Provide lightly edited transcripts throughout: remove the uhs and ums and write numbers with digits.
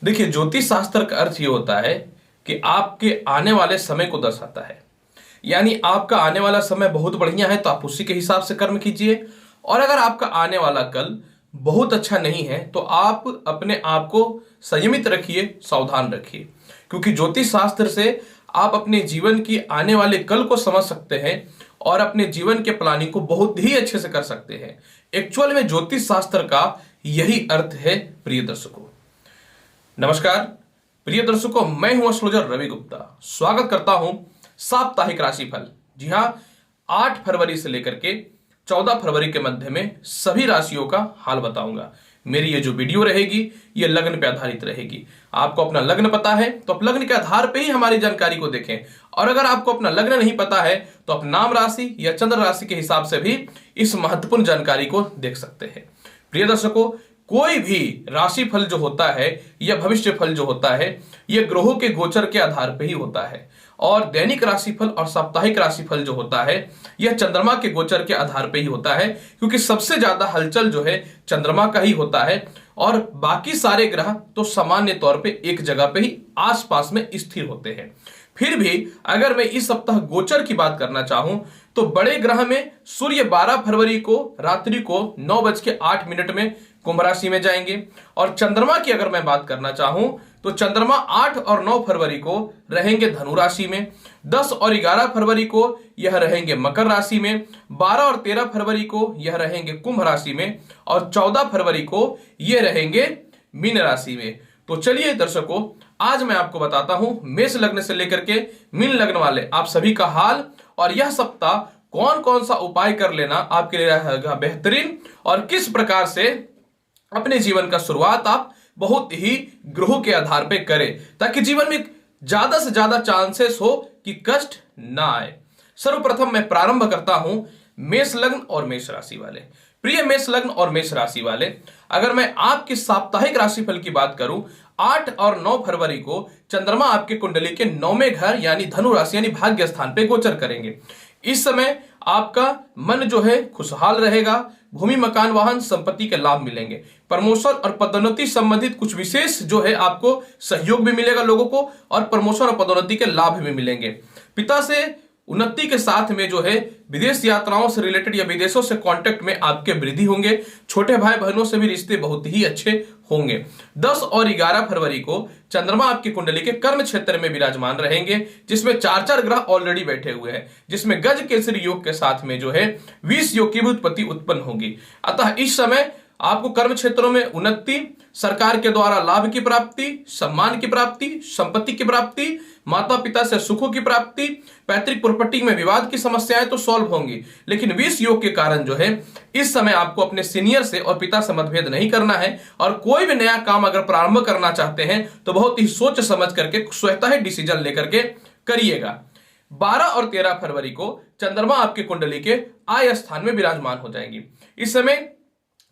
देखिए, ज्योतिष शास्त्र का अर्थ ये होता है कि आपके आने वाले समय को दर्शाता है। यानी आपका आने वाला समय बहुत बढ़िया है तो आप उसी के हिसाब से कर्म कीजिए, और अगर आपका आने वाला कल बहुत अच्छा नहीं है तो आप अपने आप को संयमित रखिए, सावधान रखिए। क्योंकि ज्योतिष शास्त्र से आप अपने जीवन की आने वाले कल को समझ सकते हैं और अपने जीवन के प्लानिंग को बहुत ही अच्छे से कर सकते हैं। एक्चुअल में ज्योतिष शास्त्र का यही अर्थ है। प्रिय दर्शकों, नमस्कार। प्रिय दर्शकों, मैं हूं एस्ट्रोलॉजर रवि गुप्ता। स्वागत करता हूं साप्ताहिक राशिफल। जी हां, 8 फरवरी से लेकर के 14 फरवरी के मध्य में सभी राशियों का हाल बताऊंगा। मेरी ये जो वीडियो रहेगी ये लग्न पे आधारित रहेगी। आपको अपना लग्न पता है तो आप लग्न के आधार पे ही हमारी जानकारी को देखें, और अगर आपको अपना लग्न नहीं पता है तो आप नाम राशि या चंद्र राशि के हिसाब से भी इस महत्वपूर्ण जानकारी को देख सकते हैं। प्रिय दर्शकों, कोई भी राशि फल जो होता है या भविष्य फल जो होता है यह ग्रहों के गोचर के आधार पर ही होता है, और दैनिक राशिफल और साप्ताहिक राशिफल जो होता है यह चंद्रमा के गोचर के आधार पर ही होता है। क्योंकि सबसे ज्यादा हलचल जो है चंद्रमा का ही होता है, और बाकी सारे ग्रह तो सामान्य तौर पे एक जगह पे ही आसपास में स्थिर होते हैं। फिर भी अगर मैं इस सप्ताह गोचर की बात करना चाहूं तो बड़े ग्रह में सूर्य 12 फरवरी को रात्रि को 9:08 में कुंभ राशि में जाएंगे, और चंद्रमा की अगर मैं बात करना चाहूं तो चंद्रमा 8 और 9 फरवरी को रहेंगे धनु राशि में, 10 और 11 फरवरी को यह रहेंगे मकर राशि में, 12 और 13 फरवरी को यह रहेंगे कुंभ राशि में, और 14 फरवरी को यह रहेंगे मीन राशि में। तो चलिए दर्शकों, आज मैं आपको बताता हूं मेष लग्न से लेकर के मीन लग्न वाले आप सभी का हाल, और यह सप्ताह कौन कौन सा उपाय कर लेना आपके लिए रहेगा बेहतरीन, और किस प्रकार से अपने जीवन का शुरुआत आप बहुत ही ग्रहों के आधार पे करें, ताकि जीवन में ज्यादा से ज्यादा चांसेस हो कि कष्ट ना आए। सर्वप्रथम मैं प्रारंभ करता हूं मेष लग्न और मेष राशि वाले। प्रिय मेष लग्न और मेष राशि वाले, अगर मैं आपकी साप्ताहिक राशिफल की बात करूं, 8 और 9 फरवरी को चंद्रमा आपके कुंडली के 9वें घर यानी धनु राशि यानी भाग्य स्थान पे गोचर करेंगे। इस समय आपका मन जो है खुशहाल रहेगा, भूमि मकान वाहन संपत्ति के लाभ मिलेंगे, प्रमोशन और पदोन्नति संबंधित कुछ विशेष जो है आपको सहयोग भी मिलेगा लोगों को, और प्रमोशन और पदोन्नति के लाभ भी मिलेंगे। पिता से उन्नति के साथ में जो है विदेश यात्राओं से रिलेटेड या विदेशों से कांटेक्ट में आपके वृद्धि होंगे। छोटे भाई बहनों से भी रिश्ते बहुत ही अच्छे होंगे। 10 और 11 फरवरी को चंद्रमा आपकी कुंडली के कर्म क्षेत्र में विराजमान रहेंगे, जिसमें 4 ग्रह ऑलरेडी बैठे हुए हैं, जिसमें गज केसरी योग के साथ में जो है 20 योग की भी उत्पत्ति उत्पन्न होगी। अतः इस समय आपको कर्म क्षेत्रों में उन्नति, सरकार के द्वारा लाभ की प्राप्ति, सम्मान की प्राप्ति, संपत्ति की प्राप्ति, माता पिता से सुखों की प्राप्ति, पैतृक प्रॉपर्टी में विवाद की समस्याएं तो सॉल्व होंगी, लेकिन 20 योग के कारण जो है इस समय आपको अपने सीनियर से और पिता से मतभेद नहीं करना है, और कोई भी नया काम अगर प्रारंभ करना चाहते हैं तो बहुत ही सोच समझ करके स्वतः ही डिसीजन लेकर के करिएगा। 12 और 13 फरवरी को चंद्रमा आपके कुंडली के आय स्थान में विराजमान हो जाएंगी। इस समय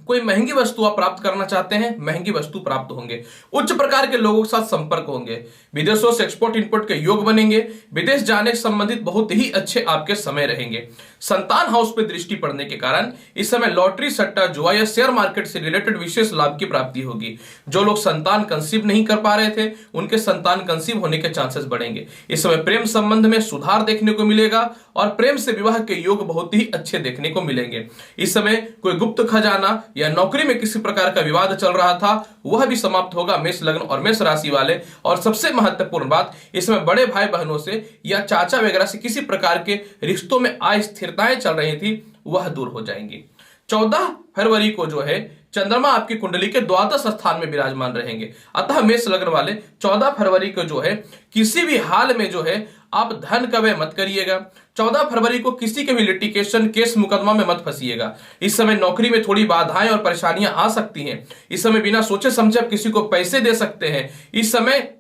कोई महंगी वस्तु आप प्राप्त करना चाहते हैं, महंगी वस्तु प्राप्त होंगे, उच्च प्रकार के लोगों के साथ संपर्क होंगे, विदेशों से एक्सपोर्ट इंपोर्ट के योग बनेंगे, विदेश जाने से संबंधित बहुत ही अच्छे आपके समय रहेंगे। संतान हाउस पे दृष्टि पड़ने के कारण इस समय लॉटरी, सट्टा, जुआ या शेयर मार्केट से रिलेटेड विशेष लाभ की प्राप्ति होगी। जो लोग संतान कंसीव नहीं कर पा रहे थे उनके संतान कंसीव होने के चांसेस बढ़ेंगे। इस समय प्रेम संबंध में सुधार देखने को मिलेगा, और प्रेम से विवाह के योग बहुत ही अच्छे देखने को मिलेंगे। इस समय कोई गुप्त खजाना या नौकरी में किसी प्रकार का विवाद चल रहा था वह भी समाप्त होगा मेष लग्न और मेष राशि वाले। और सबसे महत्वपूर्ण बात, इसमें बड़े भाई बहनों से या चाचा वगैरह से किसी प्रकार के रिश्तों में अस्थिरताएं चल रही थी वह दूर हो जाएंगी। 14 फरवरी को जो है चंद्रमा आपकी कुंडली के द्वादश स्थान में विराजमान रहेंगे। अतः मेष लग्न वाले 14 फरवरी को जो है किसी भी हाल में जो है आप धन का व्यय मत करिएगा। 14 फरवरी को किसी के भी लिटिगेशन केस मुकदमा में मत फंसिएगा। इस समय नौकरी में थोड़ी बाधाएं और परेशानियां आ सकती हैं। इस समय बिना सोचे समझे आप किसी को पैसे दे सकते हैं। इस समय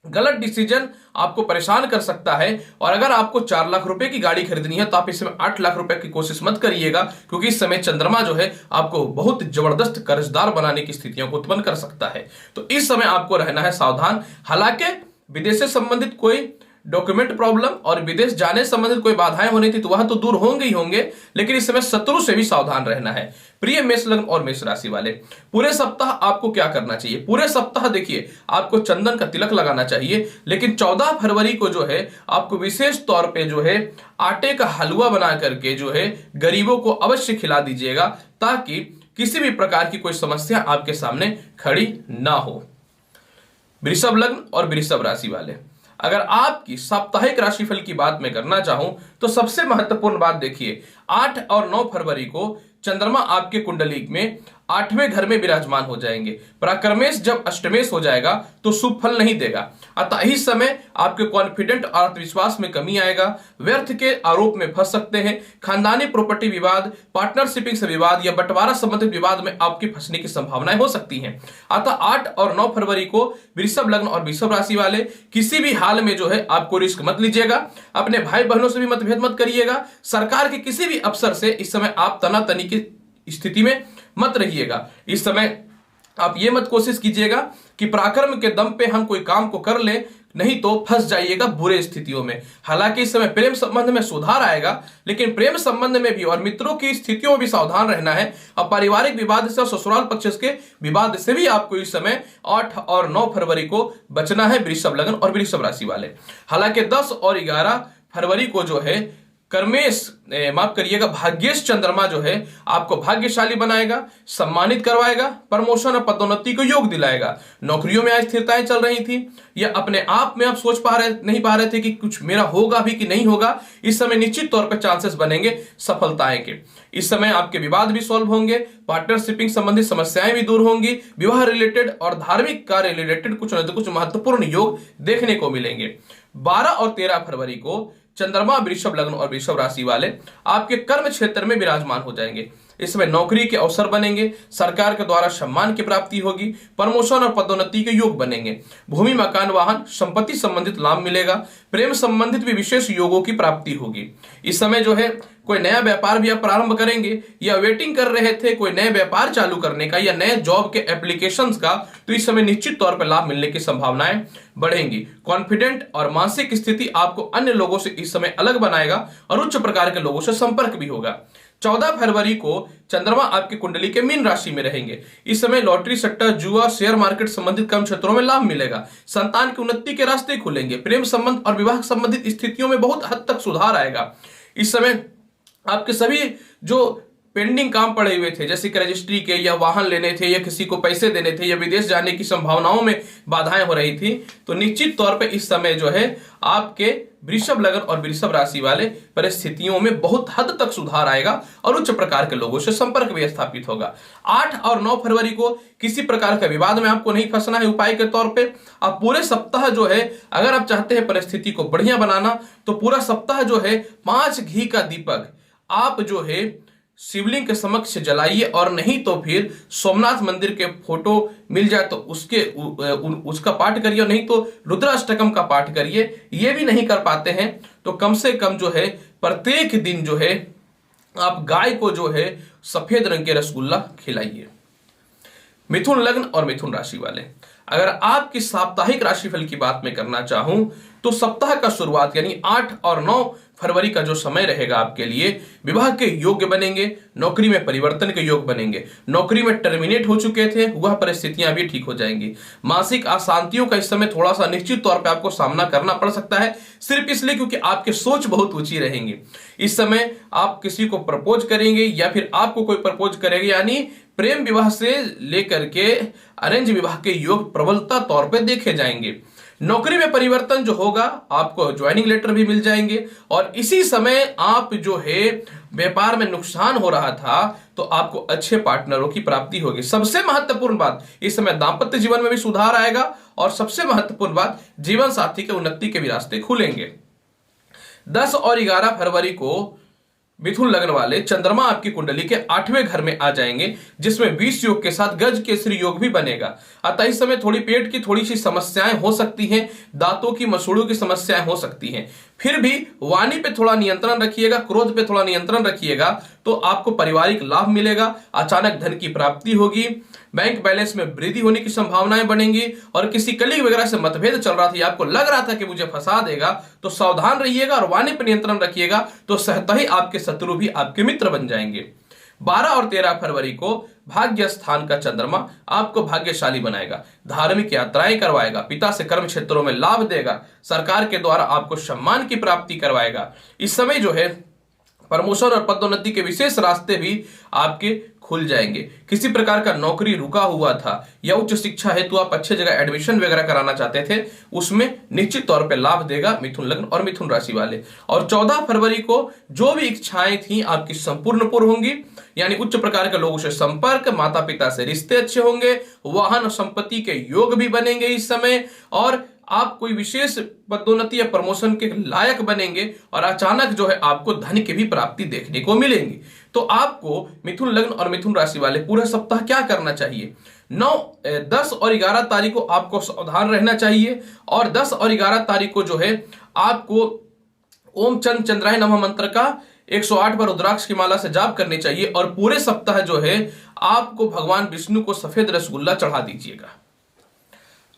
गलत डिसीजन आपको परेशान कर सकता है, और अगर आपको 4 लाख रुपए की गाड़ी खरीदनी है तो आप इस समय 8 लाख रुपए की कोशिश मत करिएगा, क्योंकि इस समय चंद्रमा जो है आपको बहुत जबरदस्त कर्जदार बनाने की स्थितियों को उत्पन्न कर सकता है। तो इस समय आपको रहना है सावधान। हालांकि विदेश से संबंधित कोई डॉक्यूमेंट प्रॉब्लम और विदेश जाने संबंधित कोई बाधाएं होनी थी तो वह तो दूर होंगे ही होंगे, लेकिन इस समय शत्रु से भी सावधान रहना है। प्रिय मेष लग्न और मेष राशि वाले, पूरे सप्ताह आपको क्या करना चाहिए? पूरे सप्ताह देखिए आपको चंदन का तिलक लगाना चाहिए, लेकिन 14 फरवरी को जो है आपको विशेष तौर पे जो है आटे का हलवा बना करके जो है गरीबों को अवश्य खिला दीजिएगा, ताकि किसी भी प्रकार की कोई समस्या आपके सामने खड़ी ना हो। वृषभ लग्न और वृषभ राशि वाले, अगर आपकी साप्ताहिक राशिफल की बात मैं करना चाहूं तो सबसे महत्वपूर्ण बात देखिए, 8 और 9 फरवरी को चंद्रमा आपके कुंडली में 8वें घर में विराजमान हो जाएंगे। पराक्रमेश जब अष्टमेश हो जाएगा तो शुभ फल नहीं देगा, अतः इस समय आपके कॉन्फिडेंट और आत्मविश्वास में कमी आएगा, व्यर्थ के आरोप में फंस सकते हैं, खानदानी प्रॉपर्टी विवाद, पार्टनरशिपिंग से विवाद या बंटवारा संबंधित विवाद में आपकी फंसने की संभावनाएं हो सकती हैं। अतः 8 और 9 फरवरी को वृषभ लग्न और वृषभ राशि वाले किसी भी हाल में जो है आपको रिस्क मत लीजिएगा, अपने भाई बहनों से भी मतभेद मत करिएगा, सरकार के किसी भी अफसर से इस समय आप तनातनी की स्थिति में मत रहिएगा। इस समय आप ये मत कोशिश कीजिएगा कि पराक्रम के दम पे हम कोई काम को कर ले, नहीं तो फंस जाइएगा बुरे स्थितियों में। हालांकि इस समय प्रेम संबंध में सुधार आएगा, लेकिन प्रेम संबंध में भी और मित्रों की स्थितियों में भी सावधान रहना है। और पारिवारिक विवाद से और ससुराल पक्ष के विवाद से भी आपको इस समय 8 और 9 फरवरी को बचना है, वृषभ लग्न और वृषभ राशि वाले। हालांकि 10 और 11 फरवरी को जो है माफ करिएगा भाग्येश चंद्रमा जो है आपको भाग्यशाली बनाएगा, सम्मानित करवाएगा, प्रमोशन और पदोन्नति को योग दिलाएगा। नौकरियों में अस्थिरताएं चल रही थी या अपने आप में आप सोच नहीं पा रहे थे कि कुछ मेरा होगा भी कि नहीं होगा, इस समय निश्चित तौर पर चांसेस बनेंगे सफलताएं के। इस समय आपके विवाद भी सॉल्व होंगे, पार्टनरशिपिंग संबंधित समस्याएं भी दूर होंगी, विवाह रिलेटेड और धार्मिक कार्य रिलेटेड कुछ न तो कुछ महत्वपूर्ण योग देखने को मिलेंगे। 12 और 13 फरवरी को चंद्रमा वृषभ लग्न और वृषभ राशि वाले आपके कर्म क्षेत्र में विराजमान हो जाएंगे। इसमें नौकरी के अवसर बनेंगे, सरकार के द्वारा सम्मान की प्राप्ति होगी, प्रमोशन और पदोन्नति के योग बनेंगे, भूमि मकान वाहन संपत्ति संबंधित लाभ मिलेगा, प्रेम संबंधित भी विशेष योगों की प्राप्ति होगी। इस समय जो है कोई नया व्यापार भी आप प्रारंभ करेंगे या वेटिंग कर रहे थे कोई नए व्यापार चालू करने का या नए जॉब के एप्लीकेशंस का, तो इस समय निश्चित तौर पर लाभ मिलने की संभावनाएं बढ़ेंगी। कॉन्फिडेंट और मानसिक स्थिति आपको अन्य लोगों से इस समय अलग बनाएगा और उच्च प्रकार के लोगों से संपर्क भी होगा। 14 फरवरी को चंद्रमा आपकी कुंडली के मीन राशि में रहेंगे। इस समय लॉटरी, सट्टा, जुआ, शेयर मार्केट संबंधित कर्म क्षेत्रों में लाभ मिलेगा, संतान की उन्नति के रास्ते खुलेंगे, प्रेम संबंध और विवाह संबंधित स्थितियों में बहुत हद तक सुधार आएगा। इस समय आपके सभी जो पेंडिंग काम पड़े हुए थे, जैसे कि रजिस्ट्री के या वाहन लेने थे या किसी को पैसे देने थे या विदेश जाने की संभावनाओं में बाधाएं हो रही थी, तो निश्चित तौर पे इस समय जो है आपके वृषभ लग्न और वृषभ राशि वाले परिस्थितियों में बहुत हद तक सुधार आएगा और उच्च प्रकार के लोगों से संपर्क भी स्थापित होगा। 8 और 9 फरवरी को किसी प्रकार का विवाद में आपको नहीं फंसना है। उपाय के तौर पे आप पूरे सप्ताह जो है अगर आप चाहते हैं परिस्थिति को बढ़िया बनाना, तो पूरा सप्ताह जो है 5 घी का दीपक आप जो है शिवलिंग के समक्ष जलाइए, और नहीं तो फिर सोमनाथ मंदिर के फोटो मिल जाए तो उसका पाठ करिए, और नहीं तो रुद्राष्टकम का पाठ करिए। ये भी नहीं कर पाते हैं तो कम से कम जो है प्रत्येक दिन जो है आप गाय को जो है सफेद रंग के रसगुल्ला खिलाइए। मिथुन लग्न और मिथुन राशि वाले, अगर आपकी साप्ताहिक राशिफल की बात मैं करना चाहूं तो सप्ताह का शुरुआत यानी 8 और 9 फरवरी का जो समय रहेगा आपके लिए विवाह के योग्य बनेंगे, नौकरी में परिवर्तन के योग बनेंगे, नौकरी में टर्मिनेट हो चुके थे वह परिस्थितियां भी ठीक हो जाएंगी। मानसिक अशांतियों का इस समय थोड़ा सा निश्चित तौर पे आपको सामना करना पड़ सकता है, सिर्फ इसलिए क्योंकि आपकी सोच बहुत ऊंची रहेंगी। इस समय आप किसी को प्रपोज करेंगे या फिर आपको कोई प्रपोज करेगा, यानी प्रेम विवाह से लेकर के अरेंज विवाह के योग प्रबलता तौर पे देखे जाएंगे। नौकरी में परिवर्तन जो होगा आपको ज्वाइनिंग लेटर भी मिल जाएंगे, और इसी समय आप जो है व्यापार में नुकसान हो रहा था तो आपको अच्छे पार्टनरों की प्राप्ति होगी। सबसे महत्वपूर्ण बात, इस समय दांपत्य जीवन में भी सुधार आएगा, और सबसे महत्वपूर्ण बात, जीवन साथी के उन्नति के भी रास्ते खुलेंगे। 10 और 11 फरवरी को मिथुन लग्न वाले चंद्रमा आपकी कुंडली के 8वें घर में आ जाएंगे, जिसमें 20 योग के साथ गज केसरी योग भी बनेगा। अतः इस समय थोड़ी पेट की थोड़ी सी समस्याएं हो सकती हैं, दांतों की मसूड़ों की समस्याएं हो सकती हैं। फिर भी वाणी पे थोड़ा नियंत्रण रखिएगा, क्रोध पे थोड़ा नियंत्रण रखिएगा, तो आपको पारिवारिक लाभ मिलेगा, अचानक धन की प्राप्ति होगी, बैंक बैलेंस में वृद्धि होने की संभावनाएं बनेंगी। और किसी कलीग वगैरह से मतभेद चल रहा था या आपको लग रहा था कि मुझे फंसा देगा, तो सावधान रहिएगा और वाणी पर नियंत्रण रखिएगा, तो सहता ही आपके शत्रु भी आपके मित्र बन जाएंगे। 12 और 13 फरवरी को भाग्य स्थान का चंद्रमा आपको भाग्यशाली बनाएगा, धार्मिक यात्राएं करवाएगा, पिता से कर्म क्षेत्रों में लाभ देगा, सरकार के द्वारा आपको सम्मान की प्राप्ति करवाएगा। इस समय जो है प्रमोशन और पदोन्नति के विशेष रास्ते भी आपके खुल जाएंगे। किसी प्रकार का नौकरी रुका हुआ था या उच्च शिक्षा हेतु आप अच्छे जगह एडमिशन वगैरह कराना चाहते थे, उसमें निश्चित तौर पे लाभ देगा मिथुन लग्न और मिथुन राशि वाले। और 14 फरवरी को जो भी इच्छाएं थी आपकी संपूर्ण पूर्ण होंगी, यानी उच्च प्रकार के लोगों से संपर्क, माता पिता से रिश्ते अच्छे होंगे, वाहन और संपत्ति के योग भी बनेंगे इस समय, और आप कोई विशेष पदोन्नति या प्रमोशन के लायक बनेंगे, और अचानक जो है आपको धन की भी प्राप्ति देखने को मिलेंगी। तो आपको मिथुन लग्न और मिथुन राशि वाले पूरा सप्ताह क्या करना चाहिए? 9, 10 और 11 तारीख को आपको सावधान रहना चाहिए, और 10 और 11 तारीख को जो है आपको ओम चंद चंद्राय नमः मंत्र का 108 बार रुद्राक्ष की माला से जाप करनी चाहिए। और पूरे सप्ताह जो है आपको भगवान विष्णु को सफेद रसगुल्ला चढ़ा दीजिएगा।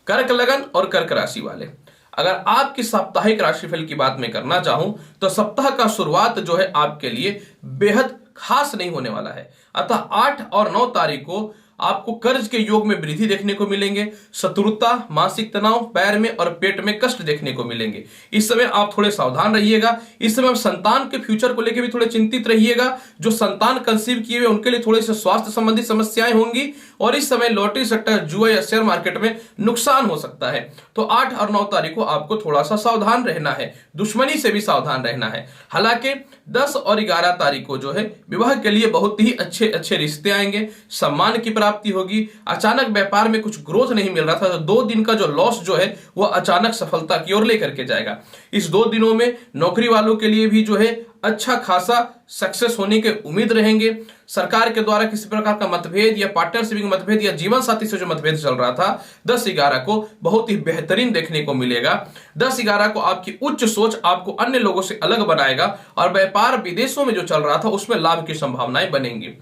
कर्क लगन और कर्क राशि वाले, अगर आपकी साप्ताहिक राशिफल की बात मैं करना चाहूं तो सप्ताह का शुरुआत जो है आपके लिए बेहद खास नहीं होने वाला है। अतः 8 और 9 तारीख को आपको कर्ज के योग में वृद्धि देखने को मिलेंगे, शत्रुता, मानसिक तनाव, पैर में और पेट में कष्ट देखने को मिलेंगे। इस समय आप थोड़े सावधान रहिएगा। इस समय आप संतान के फ्यूचर को लेकर भी थोड़े चिंतित रहिएगा। जो संतान कंसीव किए हुए उनके लिए थोड़ी सी स्वास्थ्य संबंधी समस्याएं होंगी, और इस समय लॉटरी सेक्टर, जुआ या शेयर मार्केट में नुकसान हो सकता है। तो 8 और 9 तारीख को आपको थोड़ा सा सावधान रहना है, दुश्मनी से भी सावधान रहना है। हालांकि 10 और 11 तारीख को जो है विवाह के लिए बहुत ही अच्छे अच्छे रिश्ते आएंगे, सम्मान की प्राप्ति होगी, अचानक व्यापार में कुछ ग्रोथ नहीं मिल रहा था तो 2 दिन का जो लॉस जो है वो अचानक सफलता की ओर लेकर के जाएगा। इस 2 दिनों में नौकरी वालों के लिए भी जो है अच्छा खासा सक्सेस होने के उम्मीद रहेंगे। सरकार के द्वारा किसी प्रकार का मतभेद या पार्टनरशिप मतभेद या जीवन साथी से जो मतभेद चल रहा था 10-11 को बहुत ही बेहतरीन देखने को मिलेगा। 10-11 को आपकी उच्च सोच आपको अन्य लोगों से अलग बनाएगा, और व्यापार विदेशों में जो चल रहा था उसमें लाभ की संभावनाएं बनेंगी।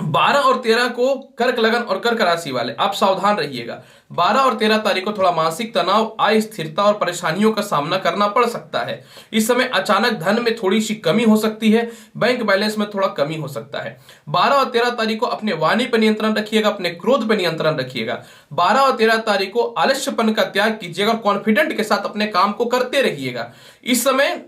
12 और 13 को कर्क लगन और कर्क राशि वाले आप सावधान रहिएगा। 12 और 13 तारीख को थोड़ा मानसिक तनाव, आय स्थिरता और परेशानियों का सामना करना पड़ सकता है। इस समय अचानक धन में थोड़ी सी कमी हो सकती है, बैंक बैलेंस में थोड़ा कमी हो सकता है। 12 और 13 तारीख को अपने वाणी पर नियंत्रण रखिएगा, अपने क्रोध पर नियंत्रण रखिएगा। 12 और 13 तारीख को आलस्यपन का त्याग कीजिएगा और कॉन्फिडेंट के साथ अपने काम को करते रहिएगा। इस समय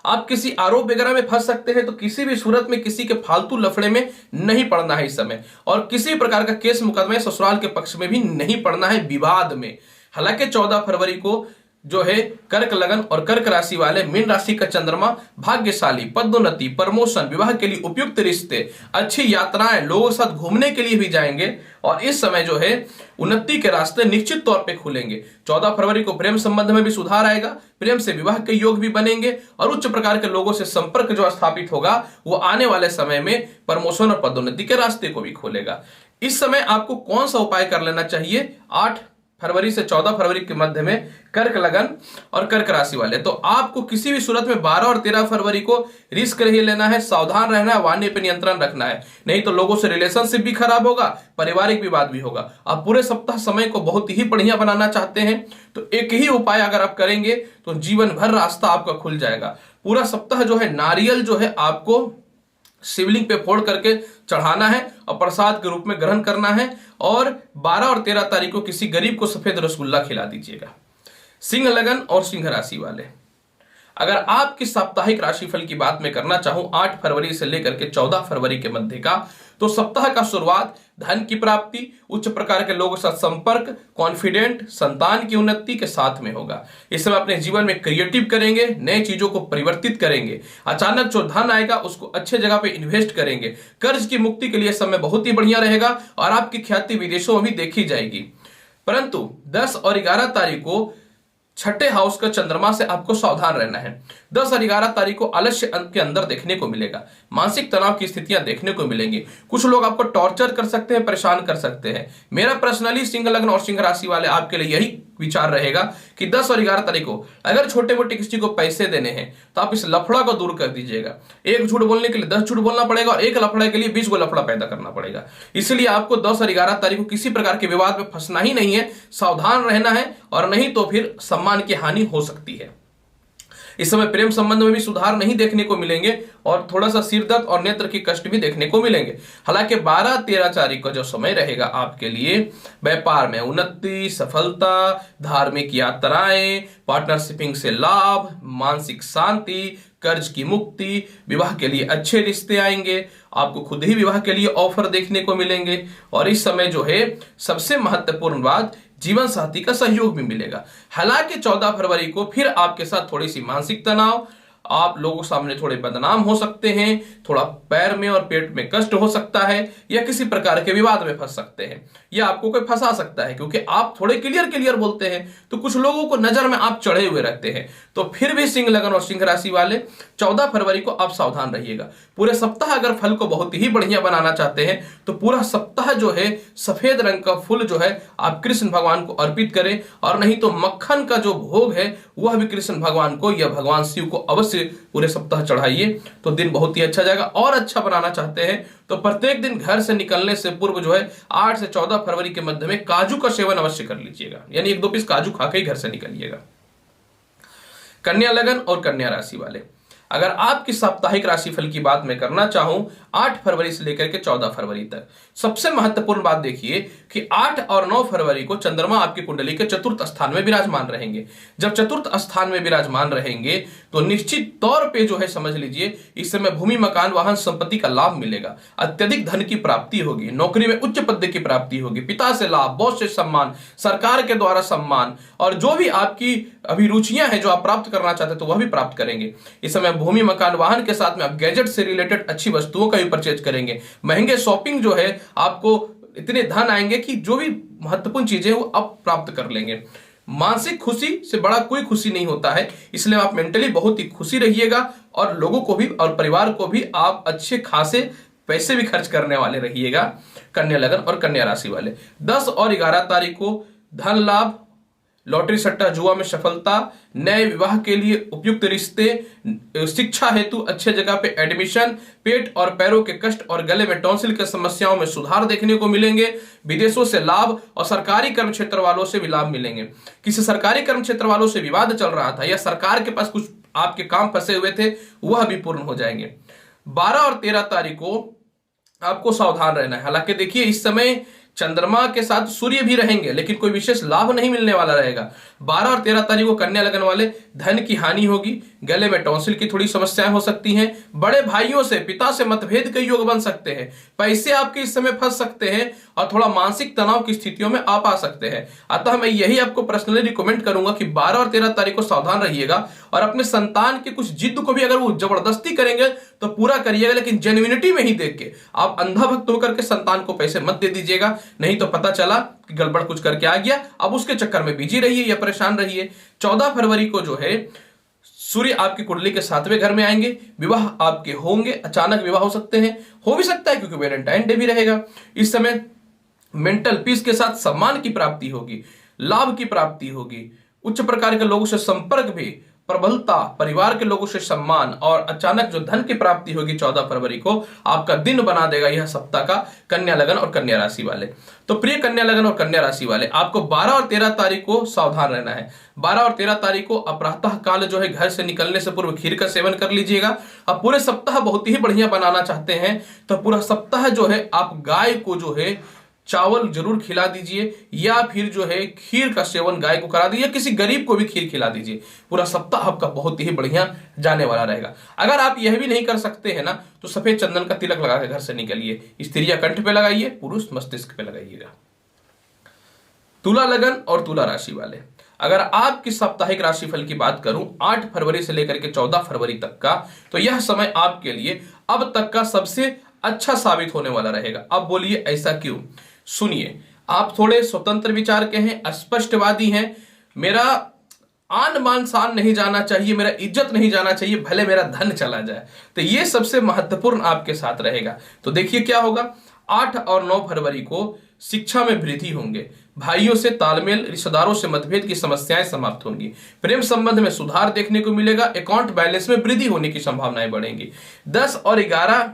आप किसी आरोप वगैरह में फंस सकते हैं, तो किसी भी सूरत में किसी के फालतू लफड़े में नहीं पड़ना है इस समय, और किसी प्रकार का केस मुकदमे ससुराल के पक्ष में भी नहीं पड़ना है विवाद में। हालांकि 14 फरवरी को जो है कर्क लगन और कर्क राशि वाले मीन राशि का चंद्रमा भाग्यशाली, पदोन्नति, प्रमोशन, विवाह के लिए उपयुक्त रिश्ते, अच्छी यात्राएं, लोगों के साथ घूमने के लिए भी जाएंगे, और इस समय जो है उन्नति के रास्ते निश्चित तौर पे खुलेंगे। 14 फरवरी को प्रेम संबंध में भी सुधार आएगा, प्रेम से विवाह के योग भी बनेंगे, और उच्च प्रकार के लोगों से संपर्क जो स्थापित होगा वो आने वाले समय में प्रमोशन और पदोन्नति के रास्ते को भी खोलेगा। इस समय आपको कौन सा उपाय कर लेना चाहिए? 8 फरवरी से 14 फरवरी के मध्य में कर्क लगन और कर्क राशि वाले, तो आपको किसी भी सूरत में 12 और 13 फरवरी को रिस्क नहीं लेना है, सावधान रहना है, वाणी पे नियंत्रण रखना है, नहीं तो लोगों से रिलेशनशिप भी खराब होगा, पारिवारिक विवाद भी होगा। आप पूरे सप्ताह समय को बहुत ही बढ़िया बनाना चाहते हैं तो एक ही उपाय अगर आप करेंगे तो जीवन भर रास्ता आपका खुल जाएगा। पूरा सप्ताह जो है नारियल जो है आपको शिवलिंग पे फोड़ करके चढ़ाना है और प्रसाद के रूप में ग्रहण करना है, और 12 और 13 तारीख को किसी गरीब को सफेद रसगुल्ला खिला दीजिएगा। सिंह लगन और सिंह राशि वाले, अगर आपकी साप्ताहिक राशिफल की बात मैं करना चाहूं 8 फरवरी से लेकर के 14 फरवरी के मध्य का, तो सप्ताह का शुरुआत धन की प्राप्ति, उच्च प्रकार के लोगों के साथ संपर्क, कॉन्फिडेंट, संतान की उन्नति के साथ में होगा। इस समय अपने जीवन में क्रिएटिव करेंगे, नए चीजों को परिवर्तित करेंगे, अचानक जो धन आएगा उसको अच्छे जगह पे इन्वेस्ट करेंगे। कर्ज की मुक्ति के लिए समय बहुत ही बढ़िया रहेगा और आपकी ख्याति विदेशों में भी देखी जाएगी। परंतु 10 और 11 तारीख को छठे हाउस का चंद्रमा से आपको सावधान रहना है। 10 और 11 तारीख को आलस्य अंत के अंदर देखने को मिलेगा, मानसिक तनाव की स्थितियां देखने को मिलेंगी, कुछ लोग आपको टॉर्चर कर सकते हैं, परेशान कर सकते हैं। मेरा पर्सनली सिंह लग्न और सिंह राशि वाले आपके लिए यही विचार रहेगा कि 10 और 11 तारीख को अगर छोटे मोटे किसी को पैसे देने हैं तो आप इस लफड़ा को दूर कर दीजिएगा। एक झूठ बोलने के लिए 10 झूठ बोलना पड़ेगा और एक लफड़ा के लिए 20 को लफड़ा पैदा करना पड़ेगा। इसलिए आपको 10 और 11 तारीख को किसी प्रकार के विवाद में फंसना ही नहीं है, सावधान रहना है, और नहीं तो फिर सम्मान की हानि हो सकती है। इस समय प्रेम संबंध में भी सुधार नहीं देखने को मिलेंगे और थोड़ा सा सिर दर्द और नेत्र के कष्ट भी देखने को मिलेंगे। हालांकि 12-13 तारीख का जो समय रहेगा आपके लिए व्यापार में उन्नति, सफलता, धार्मिक यात्राएं, पार्टनरशिपिंग से लाभ, मानसिक शांति, कर्ज की मुक्ति, विवाह के लिए अच्छे रिश्ते आएंगे, आपको खुद ही विवाह के लिए ऑफर देखने को मिलेंगे। और इस समय जो है सबसे महत्वपूर्ण बात, जीवन साथी का सहयोग भी मिलेगा। हालांकि 14 फरवरी को फिर आपके साथ थोड़ी सी मानसिक तनाव, आप लोगों के सामने थोड़े बदनाम हो सकते हैं, थोड़ा पैर में और पेट में कष्ट हो सकता है, या किसी प्रकार के विवाद में फंस सकते हैं, या आपको कोई फंसा सकता है क्योंकि आप थोड़े क्लियर बोलते हैं तो कुछ लोगों को नजर में आप चढ़े हुए रहते हैं। तो फिर भी सिंह लगन और सिंह राशि वाले 14 फरवरी को आप सावधान रहिएगा। पूरे सप्ताह अगर फल को बहुत ही बढ़िया बनाना चाहते हैं तो पूरा सप्ताह जो है सफेद रंग का फूल जो है आप कृष्ण भगवान को अर्पित करें, और नहीं तो मक्खन का जो भोग है वह भी कृष्ण भगवान को या भगवान शिव को अवश्य पूरे सप्ताह चढ़ाइए, तो दिन बहुत ही अच्छा जाएगा। और अच्छा बनाना चाहते हैं तो प्रत्येक दिन घर से निकलने से पूर्व जो है 8 से 14 फरवरी के मध्य में काजू का सेवन अवश्य कर लीजिएगा, यानी 1-2 पीस काजू खा के ही घर से निकलिएगा। कन्या लगन और कन्या राशि वाले, अगर आपकी साप्ताहिक राशिफल की बात मैं करना चाहूं 8 फरवरी से लेकर के 14 फरवरी तक, सबसे महत्वपूर्ण बात देखिए कि 8 और 9 फरवरी को चंद्रमा आपकी कुंडली के चतुर्थ स्थान में विराजमान रहेंगे। जब चतुर्थ स्थान में विराजमान रहेंगे तो निश्चित तौर पे जो है समझ लीजिए इस समय भूमि, मकान, वाहन, संपत्ति का लाभ मिलेगा, अत्यधिक धन की प्राप्ति होगी, नौकरी में उच्च पद की प्राप्ति होगी, पिता से लाभ, बॉस से सम्मान, सरकार के द्वारा सम्मान, और जो भी आपकी अभिरुचियां हैं जो आप प्राप्त करना चाहते हैं तो वह भी प्राप्त करेंगे। इस समय भूमि, मकान, वाहन के साथ में आप गैजेट से रिलेटेड अच्छी वस्तुओं का भी परचेज करेंगे। महंगे शॉपिंग जो है आपको इतने धन आएंगे कि जो भी महत्वपूर्ण चीजें वो आप प्राप्त कर लेंगे। मानसिक खुशी से बड़ा कोई खुशी नहीं होता है, इसलिए आप मेंटली बहुत ही खुशी रहिएगा और लोगों को भी और परिवार को भी आप अच्छे खासे पैसे भी खर्च करने वाले रहिएगा। कन्या लगन और कन्या राशि वाले 10 और 11 तारीख को धन लाभ, लॉटरी सट्टा जुआ में सफलता, नए विवाह के लिए उपयुक्त रिश्ते, शिक्षा हेतु अच्छे जगह पे एडमिशन, पेट और पैरों के कष्ट और गले में टॉन्सिल की समस्याओं में सुधार देखने को मिलेंगे, विदेशों से लाभ और सरकारी कर्म क्षेत्र वालों से भी लाभ मिलेंगे। किसी सरकारी कर्म क्षेत्र वालों से विवाद चल रहा था या सरकार के पास कुछ आपके काम फंसे हुए थे वह भी पूर्ण हो जाएंगे। 12 और 13 तारीख को आपको सावधान रहना है। हालांकि देखिए इस समय चंद्रमा के साथ सूर्य भी रहेंगे लेकिन कोई विशेष लाभ नहीं मिलने वाला रहेगा। 12 और 13 तारीख को कन्या लगन वाले धन की हानि होगी, गले में टॉन्सिल की थोड़ी समस्याएं हो सकती हैं, बड़े भाइयों से, पिता से मतभेद के योग बन सकते हैं, पैसे आपके इस समय फंस सकते हैं और थोड़ा मानसिक तनाव की स्थितियों में आप आ सकते हैं। अतः मैं यही आपको पर्सनली रिकमेंड करूंगा कि 12 और 13 तारीख को सावधान रहिएगा और अपने संतान के कुछ जिद को भी अगर वो जबरदस्ती करेंगे तो पूरा करिएगा, लेकिन जेन्युइनिटी में ही देख के। आप अंधा भक्त होकर के संतान को पैसे मत दे दीजिएगा, नहीं तो पता चला कि गड़बड़ कुछ करके आ गया, अब उसके चक्कर में बिजी रहिए या परेशान रहिए। 14 फरवरी को जो है सूर्य आपकी कुंडली के 7वें घर में आएंगे, विवाह आपके होंगे, अचानक विवाह हो सकते हैं, हो भी सकता है क्योंकि वैलेंटाइन डे भी रहेगा। इस समय मेंटल पीस के साथ सम्मान की प्राप्ति होगी, लाभ की प्राप्ति होगी, उच्च प्रकार के लोगों से संपर्क भी, प्रबलता, परिवार के लोगों से सम्मान और अचानक जो धन की प्राप्ति होगी 14 फरवरी को आपका दिन बना देगा यह सप्ताह का कन्या लगन और कन्या राशि वाले। तो प्रिय कन्या लगन और कन्या राशि वाले, आपको 12 और 13 तारीख को सावधान रहना है। 12 और 13 तारीख को अपराह्न काल जो है घर से निकलने से पूर्व खीर का सेवन कर लीजिएगा। अब पूरे सप्ताह बहुत ही बढ़िया बनाना चाहते हैं तो पूरा सप्ताह जो है आप गाय को जो है चावल जरूर खिला दीजिए या फिर जो है खीर का सेवन गाय को करा दीजिए, किसी गरीब को भी खीर खिला दीजिए। पूरा सप्ताह आपका बहुत ही बढ़िया जाने वाला रहेगा। अगर आप यह भी नहीं कर सकते हैं ना तो सफेद चंदन का तिलक लगा के घर से निकलिए, स्त्रियां कंठ पे लगाइए, पुरुष मस्तिष्क पे लगाइएगा। तुला लगन और तुला राशि वाले, अगर आपकी साप्ताहिक राशिफल की बात करूं 8 फरवरी से लेकर के 14 फरवरी तक का, तो यह समय आपके लिए अब तक का सबसे अच्छा साबित होने वाला रहेगा। अब बोलिए ऐसा क्यों? सुनिए, आप थोड़े स्वतंत्र विचार के हैं, स्पष्टवादी हैं, मेरा आन मान शान नहीं जाना चाहिए, मेरा इज्जत नहीं जाना चाहिए, भले मेरा धन चला जाए, तो ये सबसे महत्वपूर्ण आपके साथ रहेगा। तो देखिए क्या होगा, 8 और 9 फरवरी को शिक्षा में वृद्धि होंगे, भाइयों से तालमेल, रिश्तेदारों से मतभेद की समस्याएं समाप्त होंगी। प्रेम संबंध में सुधार देखने को मिलेगा। अकाउंट बैलेंस में वृद्धि होने की संभावनाएं बढ़ेंगी। 10 और 11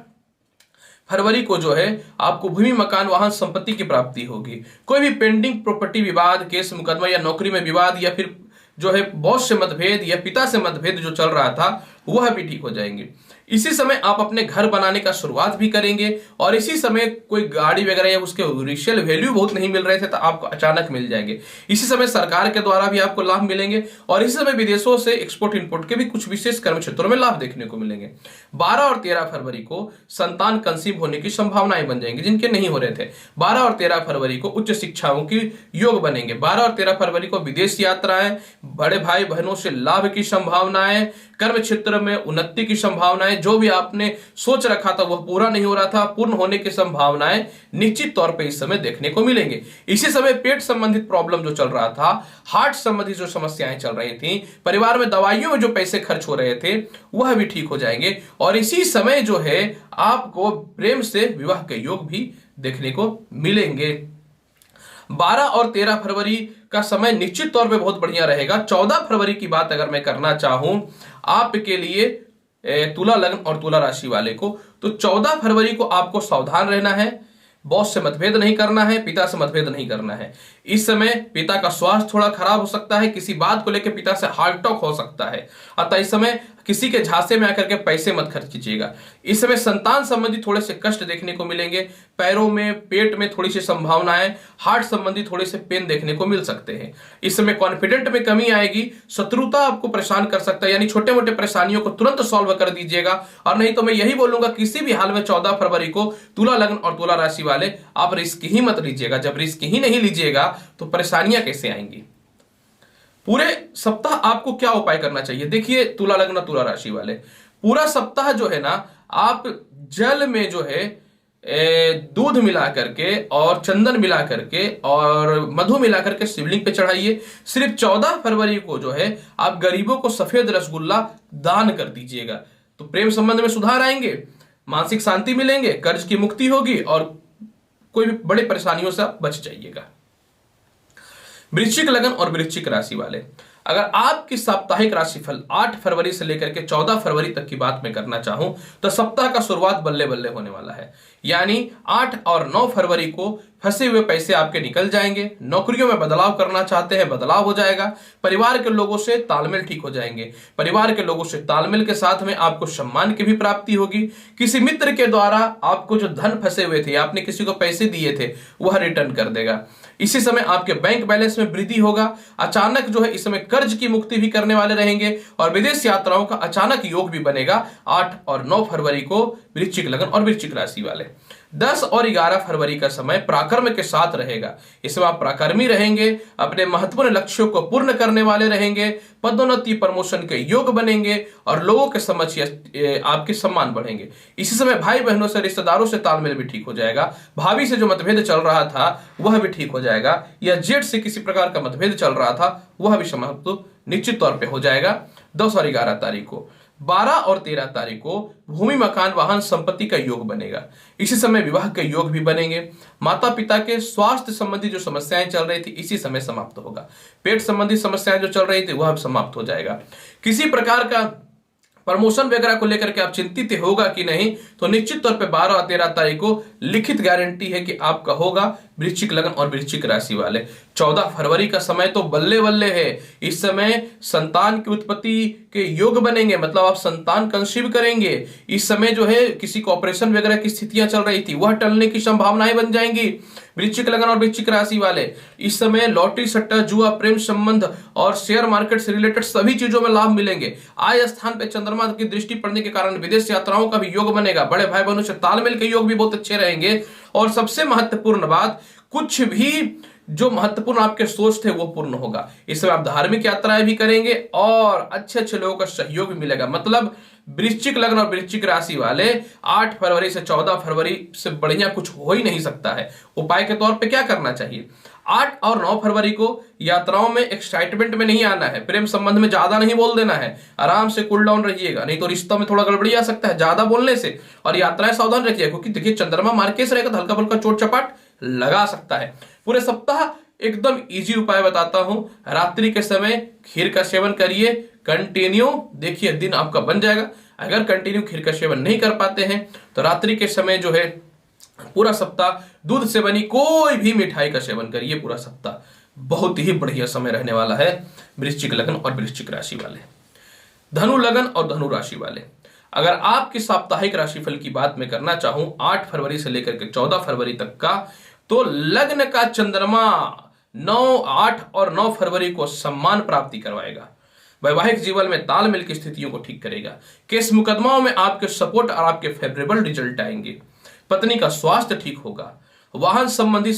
फरवरी को जो है आपको भूमि, मकान, वाहन, संपत्ति की प्राप्ति होगी। कोई भी पेंडिंग प्रॉपर्टी विवाद, केस मुकदमा या नौकरी में विवाद या फिर जो है बॉस से मतभेद या पिता से मतभेद जो चल रहा था वह भी ठीक हो जाएंगे। इसी समय आप अपने घर बनाने का शुरुआत भी करेंगे और इसी समय कोई गाड़ी वगैरह या उसके रिसेल वैल्यू बहुत नहीं मिल रहे थे तो आपको अचानक मिल जाएंगे। इसी समय सरकार के द्वारा भी आपको लाभ मिलेंगे और इसी समय विदेशों से एक्सपोर्ट इंपोर्ट के भी कुछ विशेष कर्म क्षेत्रों में लाभ देखने को मिलेंगे। 12 और 13 फरवरी को संतान कंसीव होने की संभावनाएं बन जाएंगी जिनके नहीं हो रहे थे। 12 और 13 फरवरी को उच्च शिक्षाओं की योग बनेंगे। 12 और 13 फरवरी को विदेश यात्राएं, बड़े भाई बहनों से लाभ की संभावनाएं, कर्म क्षेत्र में उन्नति की संभावनाएं, जो भी आपने सोच रखा था वह पूरा नहीं हो रहा था, पूर्ण होने की संभावनाएं निश्चित तौर पे इस समय देखने को मिलेंगे। इसी समय पेट संबंधित प्रॉब्लम जो चल रहा था, हार्ट संबंधी जो समस्याएं चल रही थी, परिवार में दवाइयों में जो पैसे खर्च हो रहे थे वह भी ठीक हो जाएंगे और इसी समय जो है आपको प्रेम से विवाह के योग भी देखने को मिलेंगे। 12 और 13 फरवरी का समय निश्चित तौर पे बहुत बढ़िया रहेगा। 14 फरवरी की बात अगर मैं करना चाहूं आपके लिए तुला लग्न और तुला राशि वाले को, तो 14 फरवरी को आपको सावधान रहना है। बॉस से मतभेद नहीं करना है, पिता से मतभेद नहीं करना है। इस समय पिता का स्वास्थ्य थोड़ा खराब हो सकता है, किसी बात को लेकर पिता से हार्ट अटैक हो सकता है, अतः इस समय किसी के झांसे में आकर के पैसे मत खर्च कीजिएगा। इस समय संतान संबंधी थोड़े से कष्ट देखने को मिलेंगे, पैरों में, पेट में थोड़ी सी संभावनाएं, हार्ट संबंधी थोड़े से पेन देखने को मिल सकते हैं। इस समय कॉन्फिडेंट में कमी आएगी, शत्रुता आपको परेशान कर सकता है, यानी छोटे मोटे परेशानियों को तुरंत सॉल्व कर दीजिएगा। और नहीं तो मैं यही बोलूंगा किसी भी हाल में 14 फरवरी को तुला लग्न और तुला राशि वाले आप रिस्क ही मत लीजिएगा। जब रिस्क ही नहीं लीजिएगा तो परेशानियां कैसे आएंगी। पूरे सप्ताह आपको क्या उपाय करना चाहिए, देखिए तुला लग्न तुला राशि वाले, पूरा सप्ताह जो है ना आप जल में जो है दूध मिला करके और चंदन मिला करके और मधु मिला करके शिवलिंग पे चढ़ाइए। सिर्फ 14 फरवरी को जो है आप गरीबों को सफेद रसगुल्ला दान कर दीजिएगा, तो प्रेम संबंध में सुधार आएंगे, मानसिक शांति मिलेंगे, कर्ज की मुक्ति होगी और कोई भी बड़ी परेशानियों से आप बच जाइएगा। वृश्चिक लगन और वृश्चिक राशि वाले, अगर आपकी साप्ताहिक राशिफल 8 फरवरी से लेकर के 14 फरवरी तक की बात मैं करना चाहूं तो सप्ताह का शुरुआत बल्ले बल्ले होने वाला है। यानी 8 और 9 फरवरी को फंसे हुए पैसे आपके निकल जाएंगे, नौकरियों में बदलाव करना चाहते हैं बदलाव हो जाएगा, परिवार के लोगों से तालमेल ठीक हो जाएंगे, परिवार के लोगों से तालमेल के साथ में आपको सम्मान की भी प्राप्ति होगी। किसी मित्र के द्वारा आपको जो धन फंसे हुए थे, आपने किसी को पैसे दिए थे, वह रिटर्न कर देगा। इसी समय आपके बैंक बैलेंस में वृद्धि होगा। अचानक जो है इस समय कर्ज की मुक्ति भी करने वाले रहेंगे और विदेश यात्राओं का अचानक योग भी बनेगा 8 और 9 फरवरी को वृश्चिक लगन और वृश्चिक राशि वाले। 10 और 11 फरवरी का समय पराक्रम के साथ रहेगा। इसमें आप पराक्रमी रहेंगे, अपने महत्वपूर्ण लक्ष्यों को पूर्ण करने वाले रहेंगे, पदोन्नति प्रमोशन के योग बनेंगे और लोगों के समझ आपके सम्मान बढ़ेंगे। इसी समय भाई बहनों से, रिश्तेदारों से तालमेल भी ठीक हो जाएगा। भाभी से जो मतभेद चल रहा था वह भी ठीक हो जाएगा, या जेठ से किसी प्रकार का मतभेद चल रहा था वह भी समाप्त निश्चित तौर पर हो जाएगा। 10 और 11 तारीख को, 12 और 13 तारीख को भूमि, मकान, वाहन, संपत्ति का योग बनेगा। इसी समय विवाह के योग भी बनेंगे। माता पिता के स्वास्थ्य संबंधी जो समस्याएं चल रही थी इसी समय समाप्त होगा। पेट संबंधी समस्याएं जो चल रही थी वह समाप्त हो जाएगा। किसी प्रकार का प्रमोशन वगैरह को लेकर के आप चिंतित होगा कि नहीं, तो निश्चित तौर पे 12 और 13 तारीख को लिखित गारंटी है कि आपका होगा। वृश्चिक लगन और वृश्चिक राशि वाले, 14 फरवरी का समय तो बल्ले बल्ले है। इस समय संतान की उत्पत्ति के योग बनेंगे, मतलब आप संतान कंसीव करेंगे। इस समय जो है किसी को ऑपरेशन वगैरह की स्थितियां चल रही थी वह टलने की संभावनाएं बन जाएंगी। वृश्चिक लगन और वृश्चिक राशि वाले, इस समय लॉटरी, सट्टा, जुआ, प्रेम संबंध और शेयर मार्केट से रिलेटेड सभी चीजों में लाभ मिलेंगे। आय स्थान पे चंद्रमा की दृष्टि पड़ने के कारण विदेश यात्राओं का भी योग बनेगा। बड़े भाई बहनों से तालमेल के योग भी बहुत अच्छे रहेंगे। और सबसे महत्वपूर्ण बात, कुछ भी जो महत्वपूर्ण आपके सोच थे वो पूर्ण होगा। इस समय आप धार्मिक यात्राएं भी करेंगे और अच्छे अच्छे लोगों का सहयोग भी मिलेगा। मतलब वृश्चिक लग्न और वृश्चिक राशि वाले 8 फरवरी से 14 फरवरी से बढ़िया कुछ हो ही नहीं सकता है। उपाय के तौर पे क्या करना चाहिए, 8 और 9 फरवरी को यात्राओं में एक्साइटमेंट में नहीं आना है, प्रेम संबंध में ज्यादा नहीं बोल देना है, आराम से कूल डाउन रहिएगा, नहीं तो रिश्तों में थोड़ा गड़बड़ी आ सकता है ज्यादा बोलने से। और यात्राएं सावधान रखिएगा, क्योंकि देखिए चंद्रमा मार्केट रहेगा तो हल्का फुल्का चोट चपाट लगा सकता है। पूरे सप्ताह एकदम इजी उपाय बताता हूं। रात्रि के समय खीर का सेवन करिए कंटिन्यू, देखिए दिन आपका बन जाएगा। अगर कंटिन्यू खीर का सेवन नहीं कर पाते हैं तो रात्रि के समय जो है पूरा सप्ताह दूध से बनी कोई भी मिठाई का सेवन करिए पूरा सप्ताह। बहुत ही बढ़िया समय रहने वाला है वृश्चिक लग्न और वृश्चिक राशि वाले। धनु लग्न और धनु राशि वाले, अगर आपकी साप्ताहिक राशिफल की बात मैं करना चाहूं 8 फरवरी से लेकर के 14 फरवरी तक का, तो लग्न का चंद्रमा 9, 8 और 9 फरवरी को सम्मान प्राप्ति करवाएगा। वैवाहिक जीवन में तालमेल की स्थितियों को ठीक करेगा। केस मुकदमाओं में आपके सपोर्ट और आपके फेवरेबल रिजल्ट आएंगे। पत्नी का स्वास्थ्य ठीक होगा। वाहन संबंधी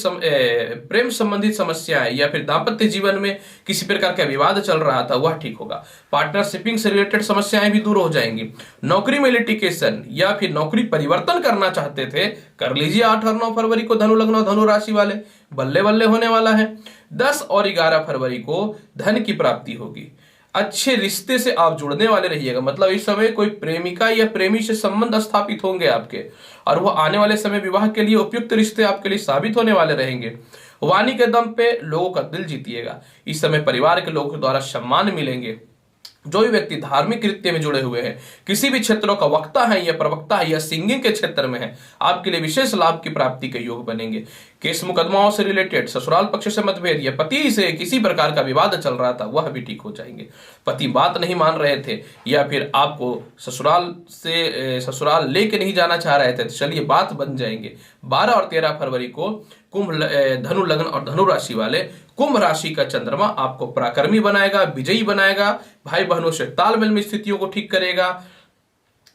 प्रेम संबंधी समस्याएं या फिर दाम्पत्य जीवन में किसी प्रकार का विवाद चल रहा था वह ठीक होगा। पार्टनरशिपिंग से रिलेटेड समस्याएं भी दूर हो जाएंगी। नौकरी में लिटिगेशन या फिर नौकरी परिवर्तन करना चाहते थे कर लीजिए 8 और 9 फरवरी को धनु लग्न और धनु राशि वाले, बल्ले बल्ले होने वाला है। 10 और 11 फरवरी को धन की प्राप्ति होगी। अच्छे रिश्ते से आप जुड़ने वाले रहिएगा, मतलब इस समय कोई प्रेमिका या प्रेमी से संबंध स्थापित होंगे आपके, और वो आने वाले समय विवाह के लिए उपयुक्त रिश्ते आपके लिए साबित होने वाले रहेंगे। वाणी के दम पे लोगों का दिल जीतिएगा। इस समय परिवार के लोगों द्वारा सम्मान मिलेंगे। जो भी व्यक्ति धार्मिक कृत्य में जुड़े हुए हैं, किसी भी क्षेत्रों का वक्ता है या प्रवक्ता है या सिंगिंग के क्षेत्र में है, आपके लिए विशेष लाभ की प्राप्ति के योग बनेंगे। केस मुकदमाओं से रिलेटेड ससुराल पक्ष से मतभेद या पति से किसी प्रकार का विवाद चल रहा था वह भी ठीक हो जाएंगे। पति बात नहीं मान रहे थे या फिर आपको ससुराल लेके नहीं जाना चाह रहे थे, तो चलिए बात बन जाएंगे। 12 और 13 फरवरी को धनु लग्न और धनु राशि वाले, कुंभ राशि का चंद्रमा आपको पराक्रमी बनाएगा, विजयी बनाएगा। भाई बहनों से तालमेल में स्थितियों को ठीक करेगा।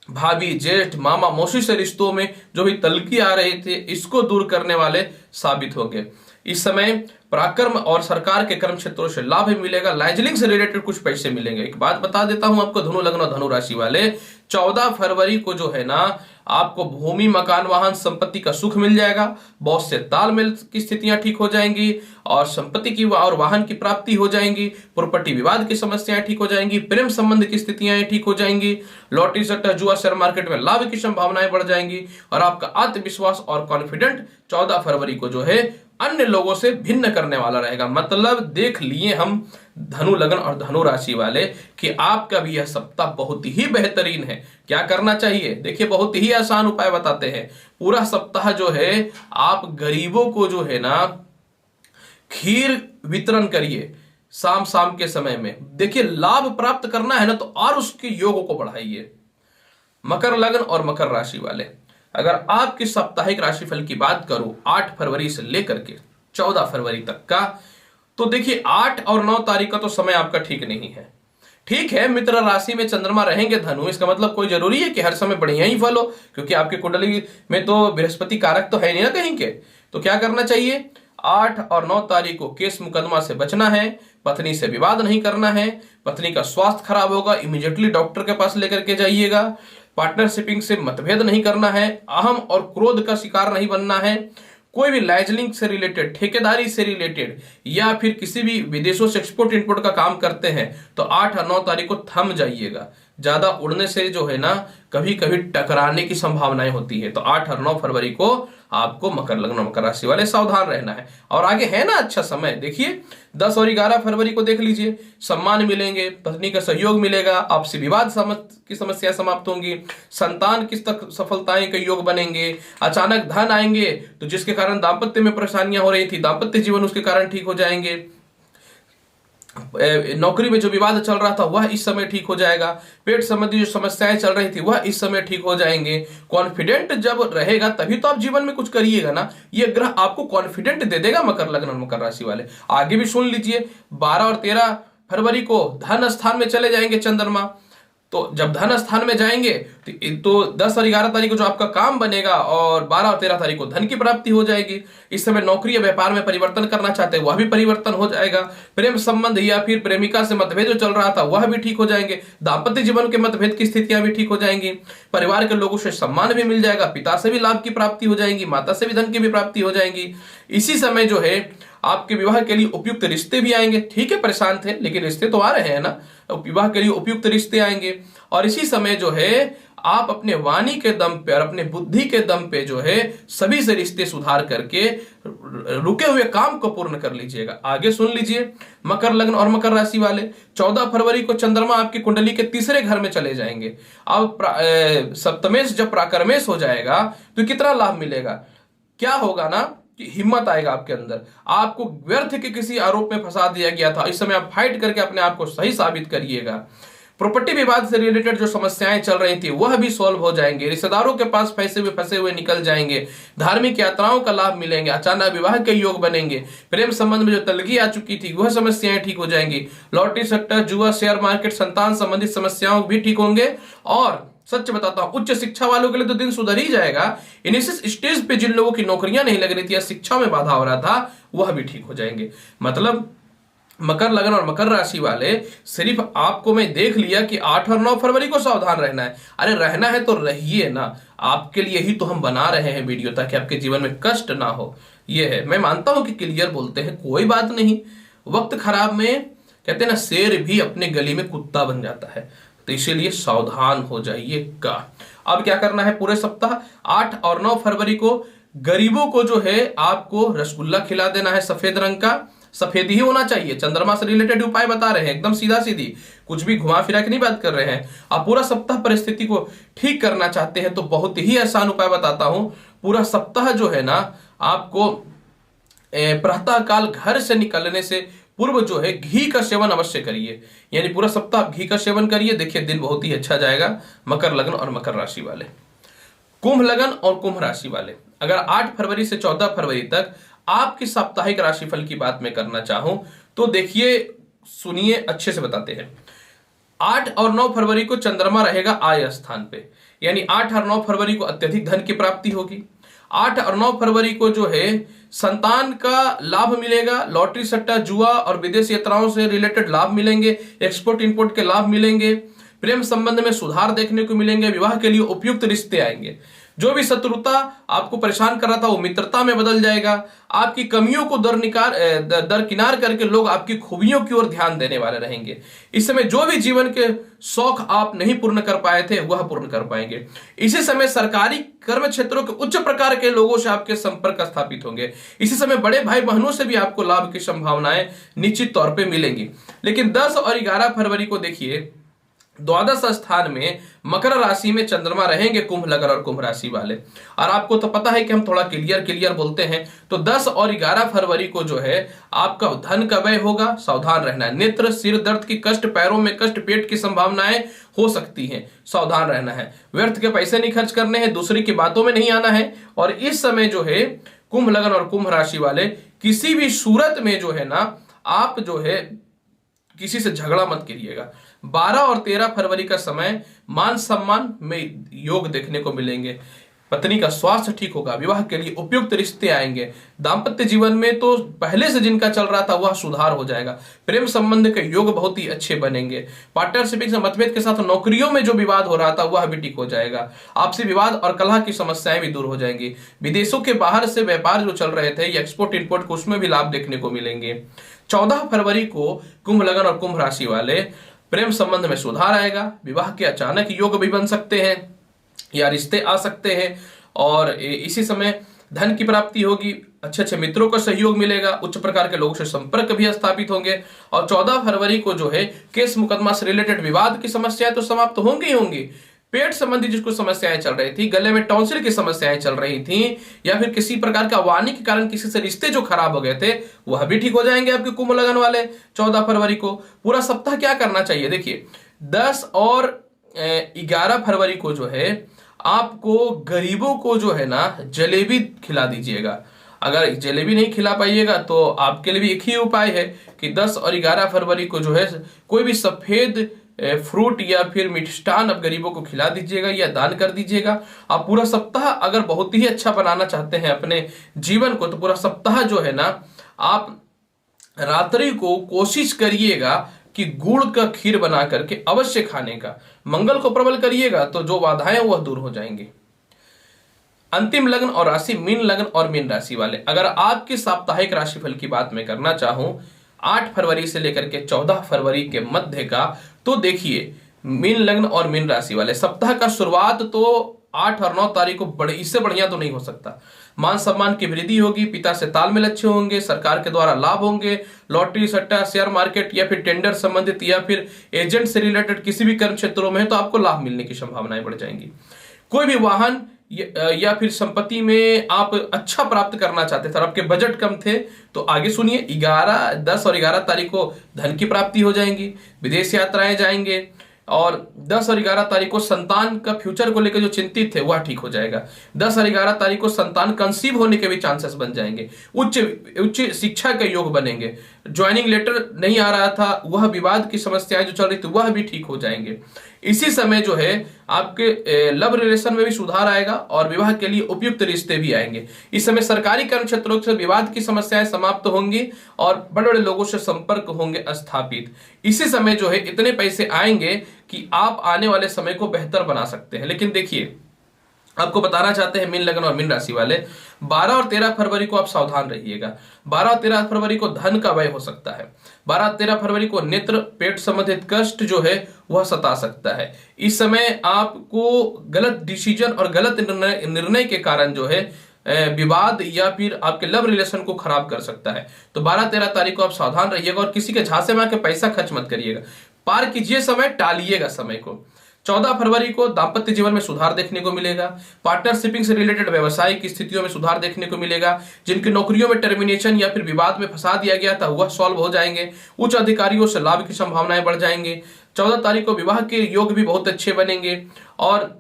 भाभी, जेठ, मामा, मौसी से रिश्तों में जो भी तल्खी आ रहे थे इसको दूर करने वाले साबित होंगे। इस समय पराक्रम और सरकार के कर्म क्षेत्रों से लाभ मिलेगा। लाइजलिंग से रिलेटेड कुछ पैसे मिलेंगे। एक बात बता देता हूं आपको धनु लग्न और धनु राशि वाले, 14 फरवरी को जो है ना आपको भूमि, मकान, वाहन, संपत्ति का सुख मिल जाएगा। बॉस से तालमेल की स्थितियां ठीक हो जाएंगी और संपत्ति की और वाहन की प्राप्ति हो जाएंगी। प्रॉपर्टी विवाद की समस्याएं ठीक हो जाएंगी। प्रेम संबंध की स्थितियां ठीक हो जाएंगी। लॉटरी, सट्टा, जुआ, शेयर मार्केट में लाभ की संभावनाएं बढ़ जाएंगी और आपका आत्मविश्वास और कॉन्फिडेंट 14 फरवरी को जो है अन्य लोगों से भिन्न करने वाला रहेगा। मतलब देख लिए हम धनु लग्न और धनु राशि वाले कि आपका भी यह सप्ताह बहुत ही बेहतरीन है। क्या करना चाहिए? देखिए बहुत ही आसान उपाय बताते हैं। पूरा सप्ताह जो है आप गरीबों को जो है ना खीर वितरण करिए शाम शाम के समय में। देखिए लाभ प्राप्त करना है ना तो और उसके योगों को बढ़ाइए। मकर लग्न और मकर राशि वाले, अगर आपकी साप्ताहिक राशिफल की बात करूं 8 फरवरी से लेकर के 14 फरवरी तक का, तो देखिए 8 और 9 तारीख का तो समय आपका ठीक नहीं है। ठीक है, मित्र राशि में चंद्रमा रहेंगे धनु, इसका मतलब कोई जरूरी है कि हर समय बढ़िया ही फल हो, क्योंकि आपके कुंडली में तो बृहस्पति कारक तो है नहीं ना कहीं के। तो क्या करना चाहिए? 8 और 9 तारीख को केस मुकदमा से बचना है, पत्नी से विवाद नहीं करना है। पत्नी का स्वास्थ्य खराब होगा, इमीडिएटली डॉक्टर के पास लेकर के जाइएगा। पार्टनरशिपिंग से मतभेद नहीं करना है। अहम और क्रोध का शिकार नहीं बनना है। कोई भी लाइजलिंग से रिलेटेड, ठेकेदारी से रिलेटेड या फिर किसी भी विदेशों से एक्सपोर्ट इंपोर्ट का काम करते हैं तो 8 और 9 तारीख को थम जाइएगा। ज्यादा उड़ने से जो है ना कभी कभी टकराने की संभावनाएं होती है। तो 8 और 9 फरवरी को आपको मकर लग्न मकर राशि वाले सावधान रहना है। और आगे है ना अच्छा समय, देखिए 10 और 11 फरवरी को देख लीजिए, सम्मान मिलेंगे, पत्नी का सहयोग मिलेगा, आपसी विवाद की समस्या समाप्त होंगी, संतान की सफलताएं के योग बनेंगे, अचानक धन आएंगे तो जिसके कारण दाम्पत्य में परेशानियां हो रही थी दाम्पत्य जीवन उसके कारण ठीक हो जाएंगे। नौकरी में जो विवाद चल रहा था वह इस समय ठीक हो जाएगा। पेट संबंधी जो समस्याएं चल रही थी वह इस समय ठीक हो जाएंगे। कॉन्फिडेंट जब रहेगा तभी तो आप जीवन में कुछ करिएगा ना। ये ग्रह आपको कॉन्फिडेंट दे देगा मकर लग्न और मकर राशि वाले। आगे भी सुन लीजिए, 12 और 13 फरवरी को धन स्थान में चले जाएंगे चंद्रमा। तो जब धन स्थान में जाएंगे तो 10 और 11 तारीख को जो आपका काम बनेगा और 12 और 13 तारीख को धन की प्राप्ति हो जाएगी। इस समय नौकरी या व्यापार में परिवर्तन करना चाहते हैं वह भी परिवर्तन हो जाएगा। प्रेम संबंध या फिर प्रेमिका से मतभेद जो चल रहा था वह भी ठीक हो जाएंगे। दाम्पत्य जीवन के मतभेद की स्थितियां भी ठीक हो जाएंगी। परिवार के लोगों से सम्मान भी मिल जाएगा। पिता से भी लाभ की प्राप्ति हो जाएगी, माता से भी धन की भी प्राप्ति हो जाएगी। इसी समय जो है आपके विवाह के लिए उपयुक्त रिश्ते भी आएंगे। ठीक है, परेशान थे लेकिन रिश्ते तो आ रहे हैं ना, विवाह के लिए उपयुक्त रिश्ते आएंगे। और इसी समय जो है आप अपने वाणी के दम पे और अपने बुद्धि के दम पे जो है सभी से रिश्ते सुधार करके रुके हुए काम को पूर्ण कर लीजिएगा। आगे सुन लीजिए, मकर लग्न और मकर राशि वाले 14 फरवरी को चंद्रमा आपकी कुंडली के तीसरे घर में चले जाएंगे। अब सप्तमेश जब प्राकर्मेश हो जाएगा तो कितना लाभ मिलेगा, क्या होगा ना कि हिम्मत आएगा आपके अंदर। आपको व्यर्थ के किसी आरोप में फंसा दिया गया था, इस समय आप फाइट करके अपने आप को सही साबित करिएगा। प्रॉपर्टी विवाद से रिलेटेड जो समस्याएं चल रही थी वह भी सॉल्व हो जाएंगे। रिश्तेदारों के पास फंसे हुए निकल जाएंगे। धार्मिक यात्राओं का लाभ मिलेंगे। अचानक विवाह के योग बनेंगे। प्रेम संबंध में जो तलगी आ चुकी थी वह समस्याएं ठीक हो जाएंगी। लॉटरी सेक्टर, जुआ, शेयर मार्केट, संतान संबंधित समस्याओं भी ठीक होंगे। और सच बताता हूं, उच्च शिक्षा वालों के लिए तो दिन सुधर ही जाएगा। इनिशियल स्टेज पे जिन लोगों की नौकरियां नहीं लग रही थी या शिक्षा में बाधा हो रहा था वह भी ठीक हो जाएंगे। मतलब मकर लगन और मकर राशि वाले, सिर्फ आपको मैं देख लिया कि 8 और 9 फरवरी को सावधान रहना है। अरे रहना है तो रहिए ना, आपके लिए ही तो हम बना रहे हैं वीडियो ताकि आपके जीवन में कष्ट ना हो। ये है, मैं मानता हूं कि क्लियर बोलते हैं, कोई बात नहीं। वक्त खराब में कहते हैं ना, शेर भी अपने गली में कुत्ता बन जाता है, तो इसीलिए सावधान हो जाइएगा। अब क्या करना है, पूरे सप्ताह 8 और 9 फरवरी को गरीबों को जो है आपको रसगुल्ला खिला देना है सफेद रंग का। सफेद ही होना चाहिए। चंद्रमा से रिलेटेड उपाय बता रहे हैं, एकदम सीधा सीधी, कुछ भी घुमा फिरा के नहीं बात कर रहे हैं। आप पूरा सप्ताह परिस्थिति को ठीक करना चाहते हैं तो बहुत ही आसान उपाय बताता हूं। पूरा सप्ताह जो है ना, आपको प्रातः काल घर से निकलने से पूर्व जो है घी का सेवन अवश्य करिए। यानी पूरा सप्ताह आप घी का सेवन करिए, देखिए दिन बहुत ही अच्छा जाएगा। मकर लग्न और मकर राशि वाले। कुंभ लगन और कुंभ राशि वाले, अगर 8 फरवरी से 14 फरवरी तक आपकी साप्ताहिक राशिफल की बात मैं करना चाहूं तो देखिए, सुनिए, अच्छे से बताते हैं। 8 और 9 फरवरी को चंद्रमा रहेगा आय स्थान पे, यानी 8 और 9 फरवरी को अत्यधिक धन की प्राप्ति होगी। 8 और 9 फरवरी को जो है संतान का लाभ मिलेगा। लॉटरी, सट्टा, जुआ और विदेश यात्राओं से रिलेटेड लाभ मिलेंगे। एक्सपोर्ट इंपोर्ट के लाभ मिलेंगे। प्रेम संबंध में सुधार देखने को मिलेंगे। विवाह के लिए उपयुक्त रिश्ते आएंगे। जो भी शत्रुता आपको परेशान कर रहा था वो मित्रता में बदल जाएगा। आपकी कमियों को दरकिनार करके लोग आपकी खूबियों की ओर ध्यान देने वाले रहेंगे। इस समय जो भी जीवन के शौक आप नहीं पूर्ण कर पाए थे वह पूर्ण कर पाएंगे। इसी समय सरकारी कर्म क्षेत्रों के उच्च प्रकार के लोगों से आपके संपर्क स्थापित होंगे। इसी समय बड़े भाई बहनों से भी आपको लाभ की संभावनाएं निश्चित तौर पर मिलेंगी। लेकिन 10 और 11 फरवरी को देखिए, द्वादश स्थान में मकर राशि में चंद्रमा रहेंगे कुंभ लगन और कुंभ राशि वाले। और आपको तो पता है कि हम थोड़ा क्लियर बोलते हैं, तो 10 और 11 फरवरी को जो है आपका धन का व्यय होगा, सावधान रहना है। नेत्र, सिर दर्द की कष्ट, पैरों में कष्ट, पेट की संभावनाएं हो सकती हैं, सावधान रहना है। व्यर्थ के पैसे नहीं खर्च करने हैं, दूसरी की बातों में नहीं आना है। और इस समय जो है कुंभ लगन और कुंभ राशि वाले, किसी भी सूरत में जो है ना, आप जो है किसी से झगड़ा मत करिएगा। 12 और 13 फरवरी का समय मान सम्मान में योग देखने को मिलेंगे। पत्नी का स्वास्थ्य ठीक होगा। विवाह के लिए उपयुक्त रिश्ते आएंगे। दाम्पत्य जीवन में तो पहले से जिनका चल रहा था वह सुधार हो जाएगा। प्रेम संबंध के योग बहुत ही अच्छे बनेंगे। पार्टनरशिप से मतभेद के साथ नौकरियों में जो विवाद हो रहा था वह भी ठीक हो जाएगा। आपसी विवाद और कलह की समस्याएं भी दूर हो जाएंगी। विदेशों के बाहर से व्यापार जो चल रहे थे या एक्सपोर्ट इंपोर्ट को, उसमें भी लाभ देखने को मिलेंगे। 14 फरवरी को कुंभ लगन और कुंभ राशि वाले, प्रेम संबंध में सुधार आएगा। विवाह के अचानक योग भी बन सकते हैं या रिश्ते आ सकते हैं। और इसी समय धन की प्राप्ति होगी। अच्छे अच्छे मित्रों का सहयोग मिलेगा। उच्च प्रकार के लोगों से संपर्क भी स्थापित होंगे। और 14 फरवरी को जो है केस मुकदमा से रिलेटेड विवाद की समस्याएं तो समाप्त होंगी ही होंगी। पेट संबंधी जिसको समस्याएं चल रही थी, गले में टॉन्सिल की समस्याएं चल रही थी, या फिर किसी प्रकार का वाणी के कारण किसी से रिश्ते जो खराब हो गए थे वह भी ठीक हो जाएंगे आपके कुंभ लगन वाले। 14 फरवरी को पूरा सप्ताह क्या करना चाहिए, देखिए 10 और 11 फरवरी को जो है आपको गरीबों को जो है ना जलेबी खिला दीजिएगा। अगर जलेबी नहीं खिला पाइएगा तो आपके लिए भी एक ही उपाय है कि 10 और 11 फरवरी को जो है कोई भी सफेद फ्रूट या फिर मिष्ठान आप गरीबों को खिला दीजिएगा या दान कर दीजिएगा। आप पूरा सप्ताह अगर बहुत ही अच्छा बनाना चाहते हैं अपने जीवन को, तो पूरा सप्ताह जो है ना आप रात्रि को कोशिश करिएगा कि गुड़ का खीर बना करके अवश्य खाने का। मंगल को प्रबल करिएगा तो जो बाधाएं वह दूर हो जाएंगी। अंतिम लग्न और राशि मीन लग्न और मीन राशि वाले, अगर आपकी साप्ताहिक राशिफल की बात मैं करना चाहूं 8 फरवरी से लेकर के 14 फरवरी के मध्य का, तो देखिए मीन लग्न और मीन राशि वाले सप्ताह का शुरुआत तो 8 और 9 तारीख को बड़े, इससे बढ़िया तो नहीं हो सकता। मान सम्मान की वृद्धि होगी, पिता से तालमेल अच्छे होंगे, सरकार के द्वारा लाभ होंगे, लॉटरी सट्टा शेयर मार्केट या फिर टेंडर संबंधित या फिर एजेंट से रिलेटेड किसी भी कर्म क्षेत्रों में है तो आपको लाभ मिलने की संभावनाएं बढ़ जाएंगी। कोई भी वाहन या फिर संपत्ति में आप अच्छा प्राप्त करना चाहते थे और आपके बजट कम थे तो आगे सुनिए, 11, 10 और 11 तारीख को धन की प्राप्ति हो जाएंगी, विदेश यात्राएं जाएंगे, और 10 और 11 तारीख को संतान का फ्यूचर को लेकर जो चिंतित थे वह ठीक हो जाएगा। 10 और 11 तारीख को संतान कंसीव होने के भी चांसेस बन जाएंगे, उच्च शिक्षा के योग बनेंगे, ज्वाइनिंग लेटर नहीं आ रहा था वह विवाद की समस्याएं जो चल रही थी वह भी ठीक हो जाएंगे। इसी समय जो है आपके लव रिलेशन में भी सुधार आएगा और विवाह के लिए उपयुक्त रिश्ते भी आएंगे। इस समय सरकारी कर्म क्षेत्रों से विवाद की समस्याएं समाप्त होंगी और बड़े बड़े लोगों से संपर्क होंगे स्थापित। इसी समय जो है इतने पैसे आएंगे कि आप आने वाले समय को बेहतर बना सकते हैं। लेकिन देखिए आपको बताना चाहते हैं मीन लग्न और मीन राशि वाले 12 और 13 फरवरी को आप सावधान रहिएगा। 12 और 13 फरवरी को धन का व्यय हो सकता है। 12 और 13 फरवरी को नेत्र पेट संबंधित कष्ट जो है वह सता सकता है। इस समय आपको गलत डिसीजन और गलत निर्णय के कारण जो है विवाद या फिर आपके लव रिलेशन को खराब कर सकता है। तो 12-13 तारीख को आप सावधान रहिएगा और किसी के झांसे में आके पैसा खर्च मत करिएगा, पार कीजिए समय, टालिएगा समय को। 14 फरवरी को दाम्पत्य जीवन में सुधार देखने को मिलेगा। पार्टनरशिपिंग से रिलेटेड व्यवसायिक स्थितियों में सुधार देखने को मिलेगा। जिनकी नौकरियों में टर्मिनेशन या फिर विवाद में फंसा दिया गया था वह सॉल्व हो जाएंगे। उच्च अधिकारियों से लाभ की संभावनाएं बढ़ जाएंगे। 14 तारीख को विवाह के योग भी बहुत अच्छे बनेंगे और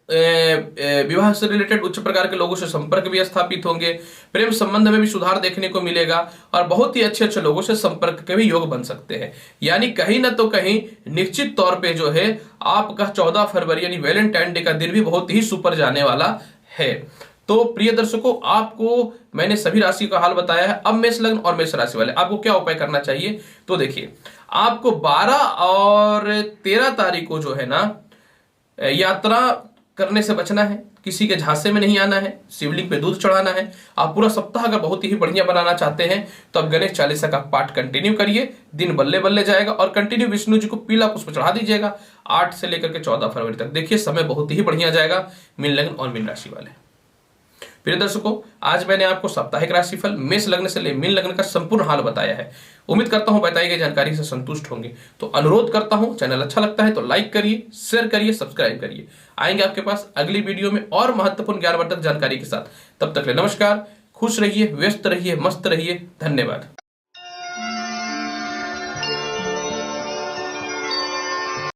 विवाह से रिलेटेड उच्च प्रकार के लोगों से संपर्क भी स्थापित होंगे। प्रेम संबंध में भी सुधार देखने को मिलेगा और बहुत ही अच्छे अच्छे लोगों से संपर्क के भी योग बन सकते हैं। यानी कहीं ना तो कहीं निश्चित तौर पे जो है आपका 14 फरवरी यानी वैलेंटाइन डे का दिन भी बहुत ही सुपर जाने वाला है। तो प्रिय दर्शकों, आपको मैंने सभी राशि का हाल बताया है। अब मेष लग्न और मेष राशि वाले आपको क्या उपाय करना चाहिए, तो देखिए आपको 12 और 13 तारीख को जो है ना यात्रा करने से बचना है, किसी के झांसे में नहीं आना है, शिवलिंग पे दूध चढ़ाना है। आप पूरा सप्ताह अगर बहुत ही बढ़िया बनाना चाहते हैं तो आप गणेश चालीसा का पाठ कंटिन्यू करिए, दिन बल्ले बल्ले जाएगा और कंटिन्यू विष्णु जी को पीला पुष्प चढ़ा दीजिएगा 8 से लेकर के 14 फरवरी तक। देखिए समय बहुत ही बढ़िया जाएगा मीन लग्न और मीन राशि वाले। प्रिय दर्शकों, आज मैंने आपको साप्ताहिक राशिफल मेष लग्न से ले मीन लग्न का संपूर्ण हाल बताया है। उम्मीद करता हूं बताई गई जानकारी से संतुष्ट होंगे। तो अनुरोध करता हूं चैनल अच्छा लगता है तो लाइक करिए, शेयर करिए, सब्सक्राइब करिए। आएंगे आपके पास अगली वीडियो में और महत्वपूर्ण ज्ञानवर्धक जानकारी के साथ। तब तक ले नमस्कार, खुश रहिए, व्यस्त रहिए, मस्त रहिए। धन्यवाद।